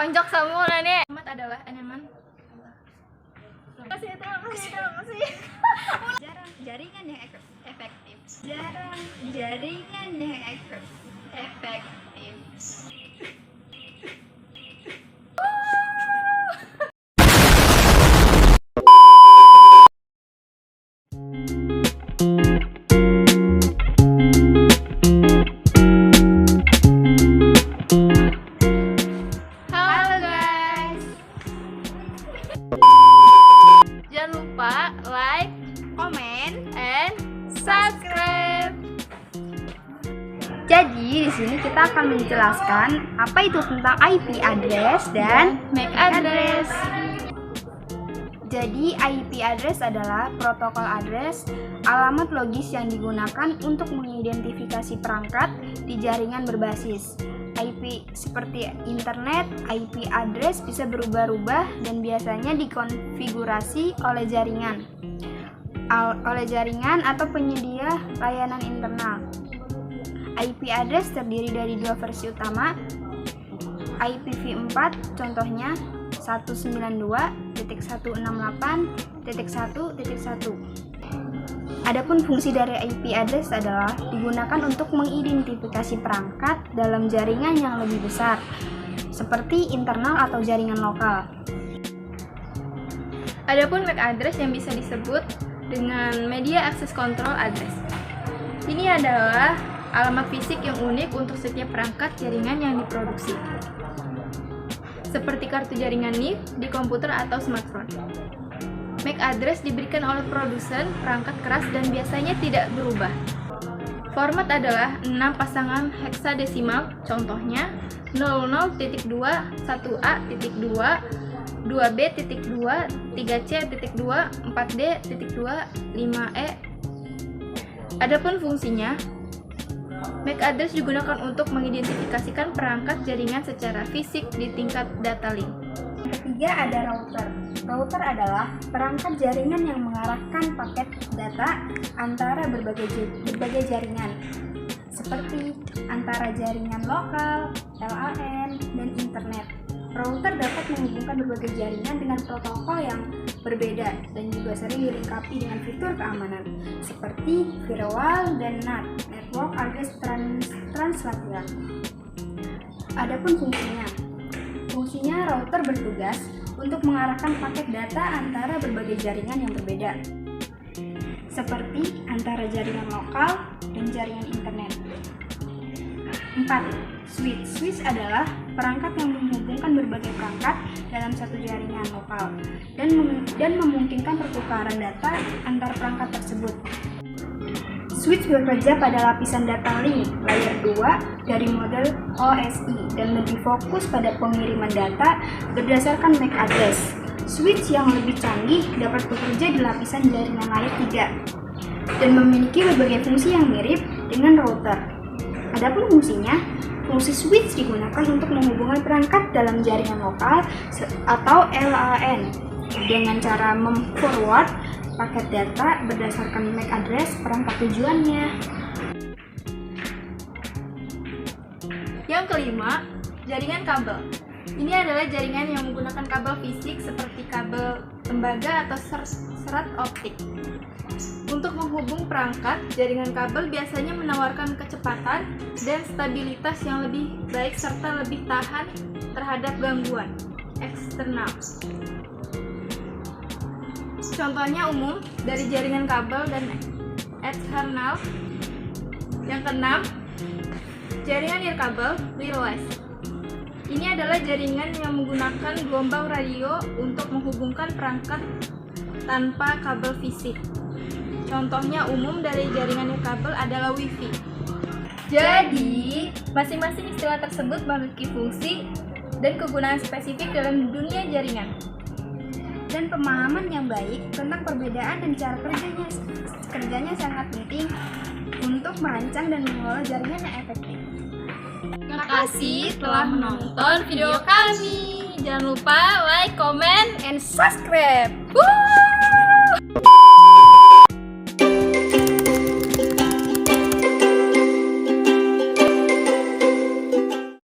onjok semua nih. Format adalah elemen. Terima kasih. Jaringan yang efektif. Jaringan yang efektif. Halo guys. Jangan lupa like, Komen. and subscribe. Jadi di sini kita akan menjelaskan apa itu tentang IP address dan MAC address. Jadi IP address adalah protokol address, alamat logis yang digunakan untuk mengidentifikasi perangkat di jaringan berbasis IP seperti internet. IP address bisa berubah-ubah dan biasanya dikonfigurasi oleh jaringan atau penyedia layanan internal. IP address terdiri dari dua versi utama, IPv4 contohnya 192.168.1.1. Adapun fungsi dari IP address adalah digunakan untuk mengidentifikasi perangkat dalam jaringan yang lebih besar, seperti internal atau jaringan lokal. Adapun MAC address yang bisa disebut dengan media access control address. Ini adalah alamat fisik yang unik untuk setiap perangkat jaringan yang diproduksi, seperti kartu jaringan NIC di komputer atau smartphone. MAC address diberikan oleh produsen perangkat keras dan biasanya tidak berubah. Format adalah 6 pasangan heksadesimal, contohnya 00.2, 1A.2, 2B.2, 3C.2, 4D.2, 5E. Adapun fungsinya, MAC address digunakan untuk mengidentifikasikan perangkat jaringan secara fisik di tingkat data link. Ketiga ada router. Router adalah perangkat jaringan yang mengarahkan paket data antara berbagai jaringan, seperti antara jaringan lokal, LAN, dan internet. Router dapat menghubungkan berbagai jaringan dengan protokol yang berbeda dan juga sering dilengkapi dengan fitur keamanan seperti firewall dan NAT, Network Address Translator. Adapun fungsinya router bertugas untuk mengarahkan paket data antara berbagai jaringan yang berbeda, seperti antara jaringan lokal dan jaringan internet. 4. Switch adalah perangkat yang menghubungkan berbagai perangkat dalam satu jaringan lokal dan memungkinkan pertukaran data antar perangkat tersebut. Switch bekerja pada lapisan data link layer 2 dari model OSI dan lebih fokus pada pengiriman data berdasarkan MAC address. Switch yang lebih canggih dapat bekerja di lapisan jaringan layer 3 dan memiliki berbagai fungsi yang mirip dengan router. Adapun fungsi switch digunakan untuk menghubungkan perangkat dalam jaringan lokal atau LAN dengan cara memforward paket data berdasarkan MAC address perangkat tujuannya. Yang kelima, jaringan kabel. Ini adalah jaringan yang menggunakan kabel fisik seperti kabel tembaga atau serat optik. Untuk menghubung perangkat, jaringan kabel biasanya menawarkan kecepatan dan stabilitas yang lebih baik serta lebih tahan terhadap gangguan eksternal. Contohnya umum dari jaringan kabel dan eksternal. Yang keenam, jaringan nirkabel wireless. Ini adalah jaringan yang menggunakan gelombang radio untuk menghubungkan perangkat tanpa kabel fisik. Contohnya umum dari jaringan nirkabel adalah Wi-Fi. Jadi, masing-masing istilah tersebut memiliki fungsi dan kegunaan spesifik dalam dunia jaringan. Dan pemahaman yang baik tentang perbedaan dan cara kerjanya sangat penting untuk merancang dan mengelola jaringan yang efektif. Terima kasih telah menonton video kami. Jangan lupa like, comment, and subscribe.